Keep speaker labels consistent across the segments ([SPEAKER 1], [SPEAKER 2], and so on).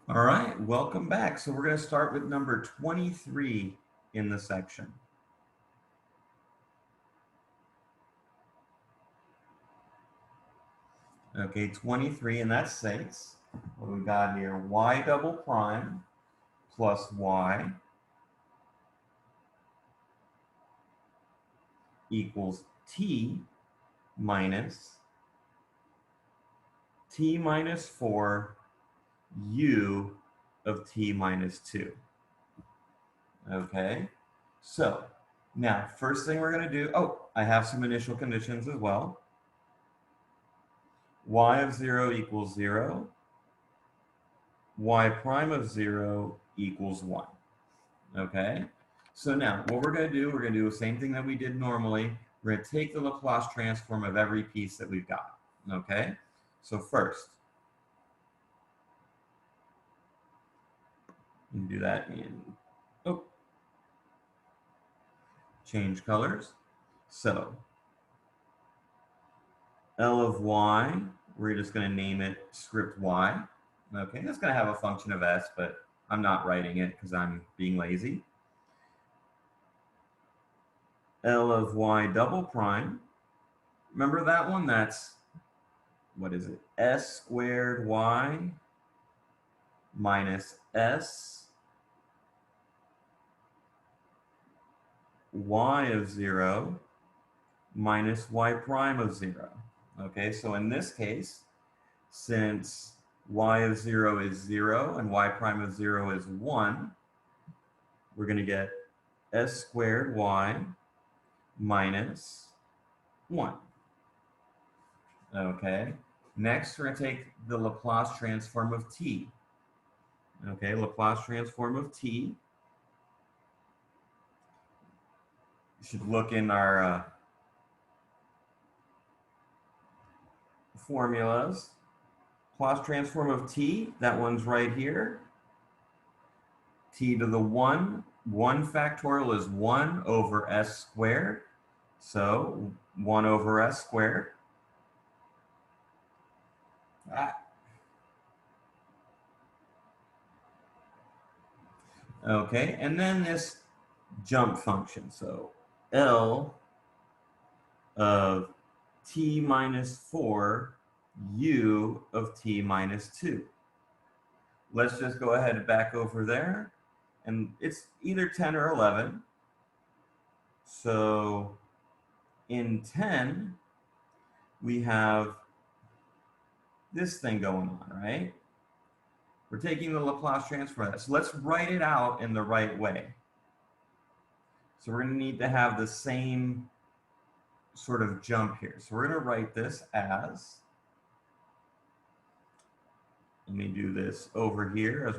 [SPEAKER 1] All right, welcome back. So we're going to start with number 23 in the section. Okay, 23, and that states what we got here, y double prime plus y equals t minus 4 u of t minus 2. Okay, so now first thing we're going to do, I have some initial conditions as well. Y of 0 equals 0. Y prime of 0 equals 1. Okay, so now what we're going to do, we're going to do the same thing that we did normally. We're going to take the Laplace transform of every piece that we've got. Okay, so first, you can do that in, change colors. So L of y, we're just going to name it script y. Okay, that's going to have a function of s, but I'm not writing it because I'm being lazy. L of y double prime. Remember that one? That's, what is it? S squared y minus s y of 0 minus y prime of 0. Okay, so in this case, since y of 0 is 0 and y prime of 0 is 1, we're going to get s squared y minus 1. Okay, next we're going to take the Laplace transform of t. Okay, Laplace transform of t. You should look in our formulas. Laplace transform of t, that one's right here. T to the 1 factorial is 1 over s squared. So 1 over s squared. Okay, and then this jump function. So L of t minus 4 u of t minus 2. Let's just go ahead and back over there. And it's either 10 or 11. So in 10, we have this thing going on, right? We're taking the Laplace transform of that. So let's write it out in the right way. So we're going to need to have the same sort of jump here. So we're going to write this as, let me do this over here as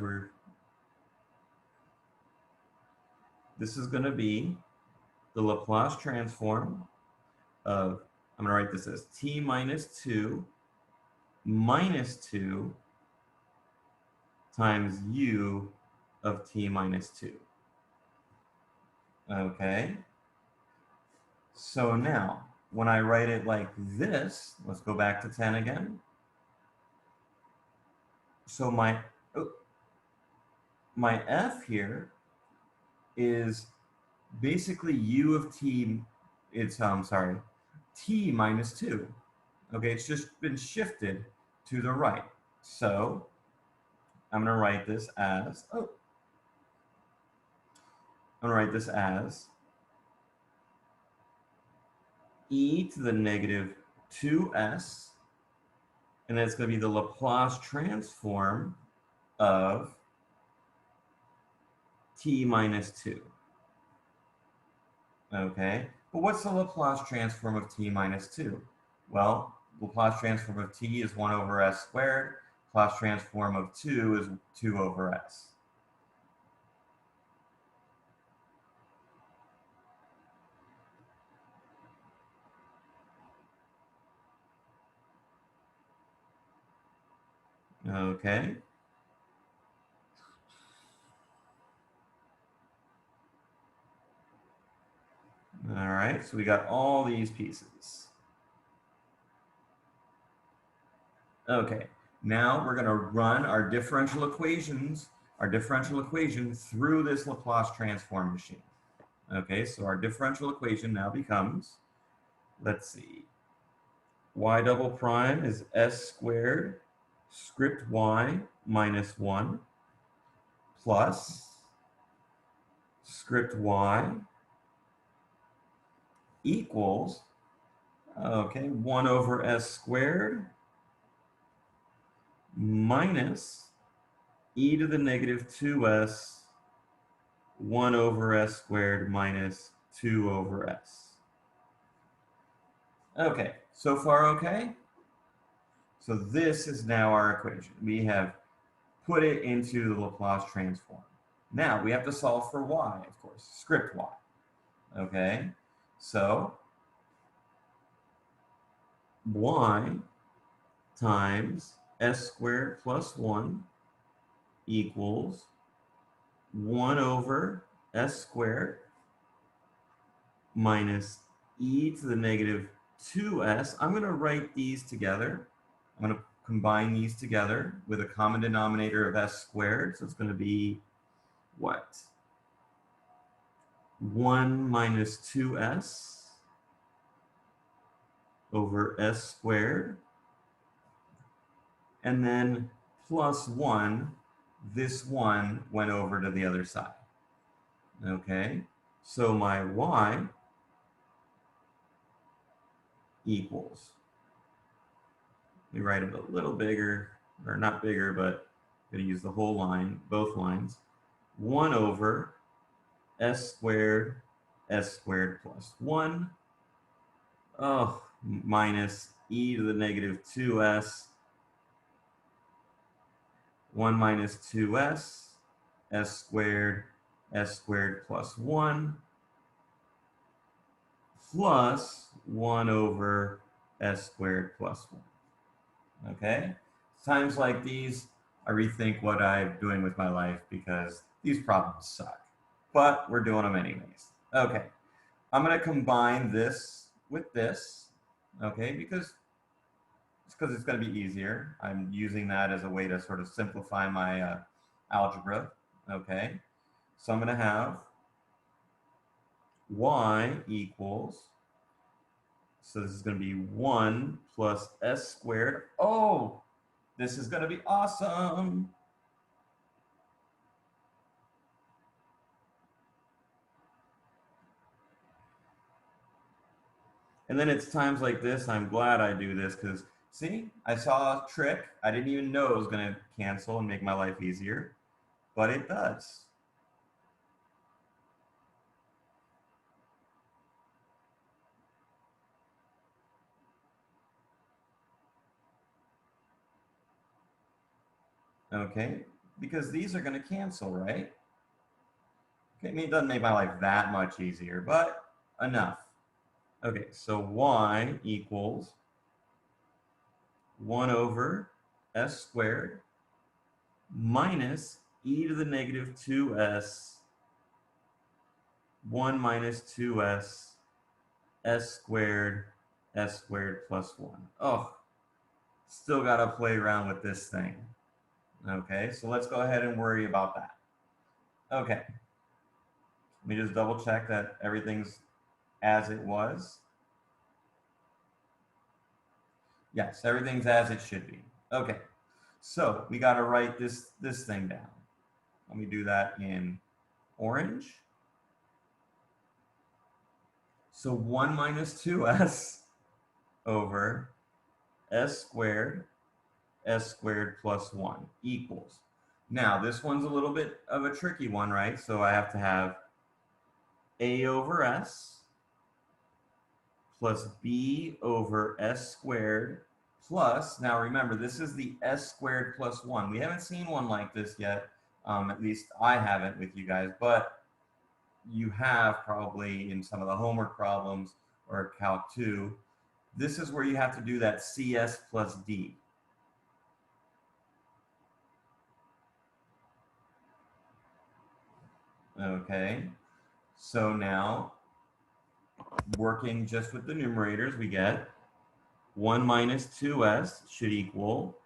[SPEAKER 1] this is going to be the Laplace transform of, I'm going to write this as t minus 2 minus 2 times u of t minus 2. Okay. So now, when I write it like this, let's go back to 10 again. So my f here is basically u of t, it's, t minus 2. Okay, it's just been shifted to the right. So I'm going to write this as, e to the negative 2s, and that's going to be the Laplace transform of t minus 2. Okay, but what's the Laplace transform of t minus 2? Well, Laplace transform of t is 1 over s squared. Laplace transform of 2 is 2 over s. Okay. All right, so we got all these pieces. Okay, Now we're going to run our differential equation through this Laplace transform machine. Okay, so our differential equation now becomes, let's see, y double prime is s squared script y minus 1 plus script y equals, okay, 1 over s squared minus e to the negative 2s 1 over s squared minus 2 over s. Okay, so far okay? So this is now our equation. We have put it into the Laplace transform. Now we have to solve for y, of course, script y. Okay, so y times s squared plus 1 equals 1 over s squared minus e to the negative 2s. I'm going to write these together. I'm going to combine these together with a common denominator of s squared. So it's going to be what? 1 minus 2s over s squared. And then plus 1. This 1 went over to the other side. Okay, so my y equals, let me write it a little bigger, or not bigger, but I'm going to use the whole line, both lines, 1 over s squared plus 1, minus e to the negative 2s, 1 minus 2s, s squared plus 1, plus 1 over s squared plus 1. Okay? Times like these, I rethink what I'm doing with my life because these problems suck. But we're doing them anyways. Okay. I'm going to combine this with this, okay, because it's going to be easier. I'm using that as a way to sort of simplify my algebra, okay? So I'm going to have y equals, so this is going to be 1 plus s squared. Oh, this is going to be awesome. And then it's times like this, I'm glad I do this because, see, I saw a trick. I didn't even know it was going to cancel and make my life easier, but it does. Okay, because these are going to cancel, right? Okay, I mean, it doesn't make my life that much easier, but enough. Okay, so y equals 1 over s squared minus e to the negative 2s, 1 minus 2s, s squared plus 1. Oh, still got to play around with this thing. Okay, so let's go ahead and worry about that. Okay, let me just double check that everything's as it was. Yes, everything's as it should be. Okay, so we got to write this thing down. Let me do that in orange. So 1 minus 2s over s squared plus 1 equals. Now, this one's a little bit of a tricky one, right? So I have to have a over s plus b over s squared plus, now remember, this is the s squared plus 1. We haven't seen one like this yet. At least I haven't with you guys, but you have probably in some of the homework problems or Calc 2. This is where you have to do that CS plus D. Okay, so now working just with the numerators, we get 1 minus 2s should equal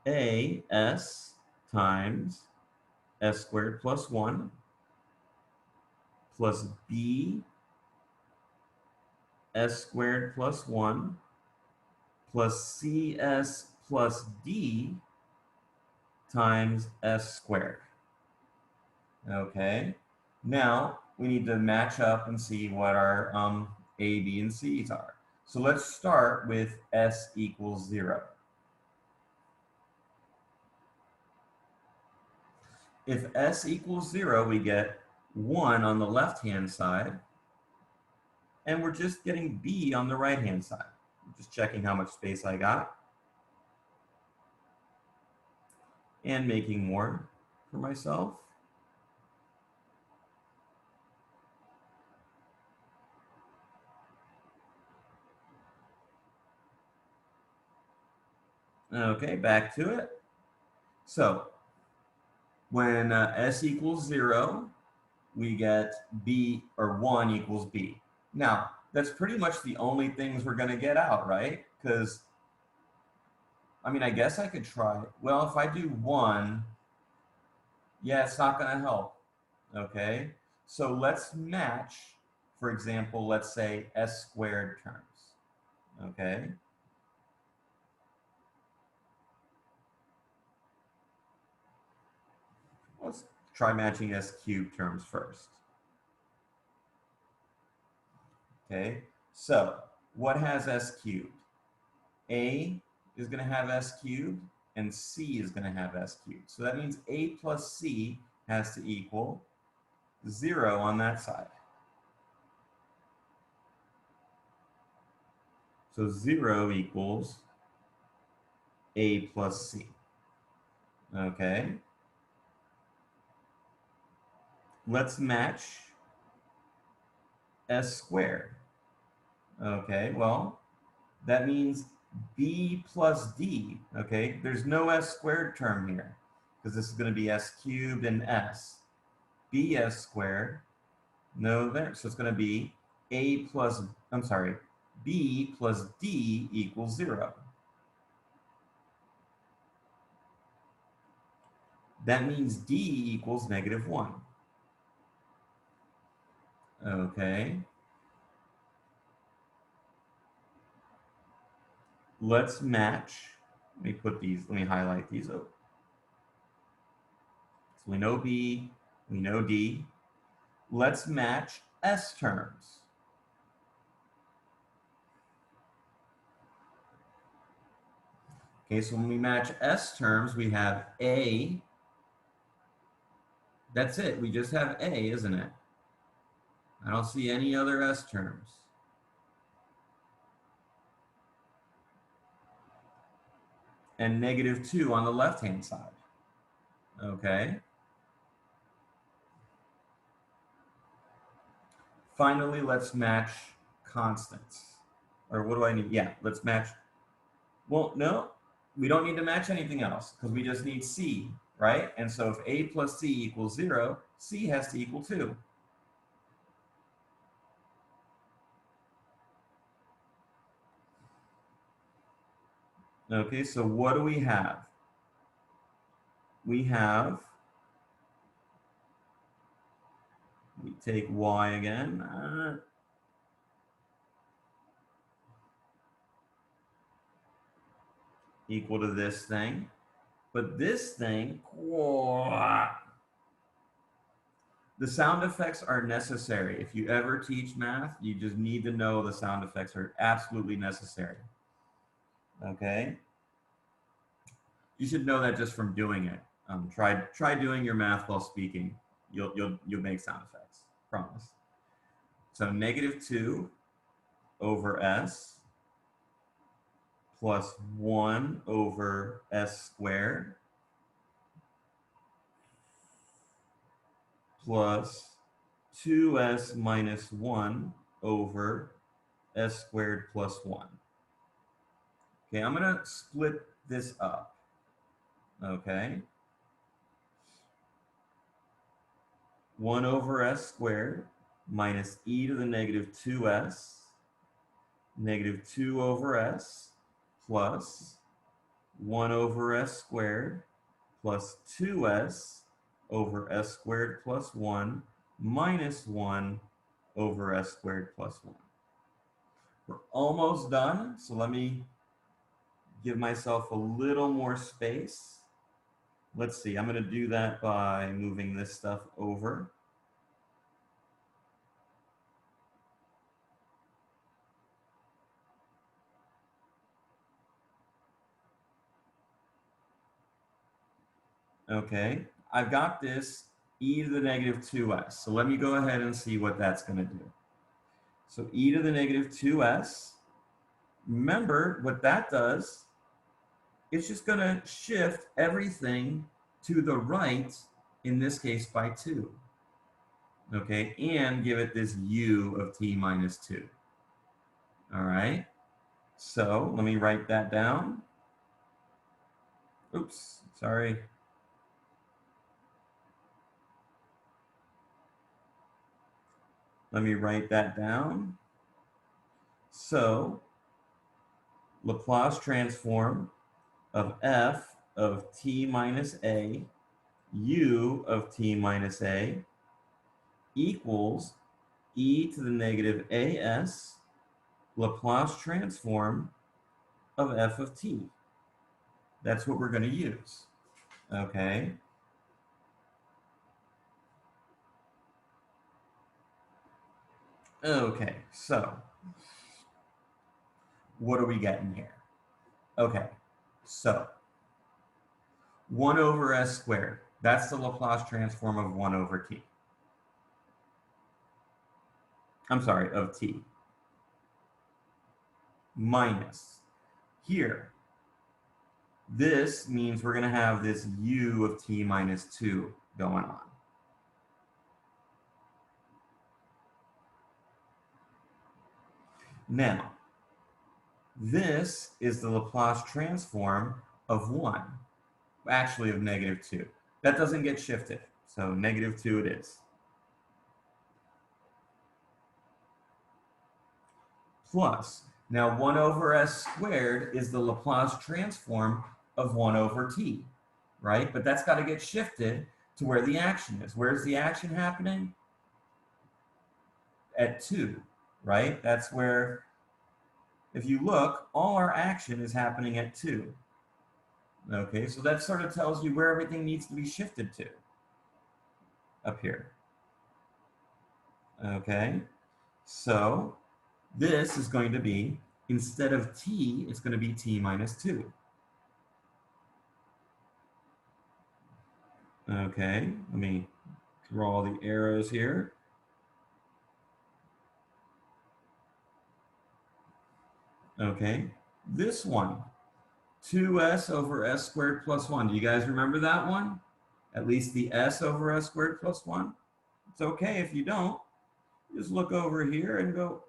[SPEAKER 1] AS times S squared plus 1 plus B S squared plus 1 plus CS plus D times S squared. Okay, now we need to match up and see what our A, B, and C's are. So let's start with S equals 0. If S equals 0, we get 1 on the left-hand side, and we're just getting B on the right-hand side. I'm just checking how much space I got, and making more for myself. Okay, back to it. So when S equals 0, we get B, or 1 equals B. Now, that's pretty much the only things we're going to get out, right? Because, I mean, I guess I could try. Well, if I do 1, yeah, it's not going to help. Okay, so let's match, for example, let's say S squared terms. Okay. Let's try matching S cubed terms first. Okay, so what has S cubed? A is going to have S cubed, and C is going to have S cubed. So that means A plus C has to equal 0 on that side. So 0 equals A plus C. Okay. Let's match S squared. Okay, well, that means B plus D. Okay, there's no S squared term here because this is going to be S cubed and S. BS squared, no there. So it's going to be B plus D equals 0. That means D equals -1. Okay. Let's match. Let me highlight these up. So we know B, we know D. Let's match S terms. Okay, so when we match S terms, we have A. That's it. We just have A, isn't it? I don't see any other S terms. And -2 on the left-hand side. Okay. Finally, let's match constants. Or what do I need? Yeah, let's match. Well, no, we don't need to match anything else because we just need C, right? And so if A plus C equals 0, C has to equal 2. Okay, so what do we have? We take Y again. Equal to this thing. But this thing, the sound effects are necessary. If you ever teach math, you just need to know the sound effects are absolutely necessary. Okay? You should know that just from doing it. Try doing your math while speaking. You'll make sound effects. Promise. So -2 over S plus 1 over S squared plus 2S minus 1 over S squared plus 1. Okay, I'm going to split this up. Okay. 1 over S squared minus e to the -2s, -2 over s, plus 1 over s squared plus 2s over s squared plus 1 minus 1 over s squared plus 1. We're almost done, so let me give myself a little more space. Let's see, I'm going to do that by moving this stuff over. Okay, I've got this e to the negative 2s. So let me go ahead and see what that's going to do. So e to the negative 2s, remember what that does, it's just going to shift everything to the right, in this case by 2. Okay, and give it this u of t minus 2. All right, so let me write that down. Oops, sorry. Let me write that down. So Laplace transform of f of t minus a, u of t minus a, equals e to the negative as Laplace transform of f of t. That's what we're going to use. Okay. Okay, so what are we getting here? Okay, so 1 over s squared, that's the Laplace transform of 1 over t. I'm sorry, of t. Minus. Here, this means we're going to have this u of t minus 2 going on. Now, this is the Laplace transform of 1, actually of negative 2. That doesn't get shifted, so negative 2 it is. Plus, now 1 over s squared is the Laplace transform of 1 over t, right? But that's got to get shifted to where the action is. Where's the action happening? At 2, right? That's where, if you look, all our action is happening at 2. Okay, so that sort of tells you where everything needs to be shifted to up here. Okay, so this is going to be, instead of t, it's going to be t minus 2. Okay, let me draw the arrows here. Okay, this one, 2s over s squared plus 1. Do you guys remember that one? At least the s over s squared plus 1? It's okay if you don't. Just look over here and go,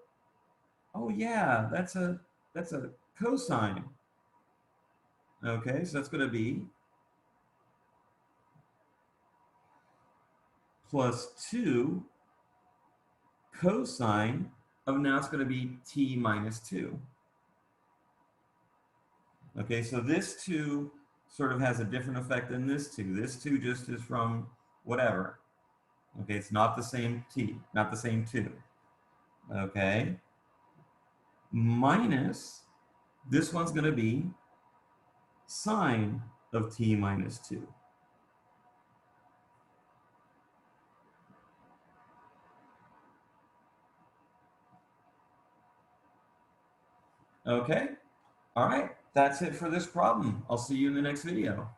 [SPEAKER 1] oh yeah, that's a cosine. Okay, so that's going to be plus 2 cosine of, now it's going to be t minus 2. Okay, so this 2 sort of has a different effect than this 2. This 2 just is from whatever. Okay, it's not the same t, not the same 2. Okay, minus, this one's going to be sine of t minus 2. Okay, all right, that's it for this problem. I'll see you in the next video.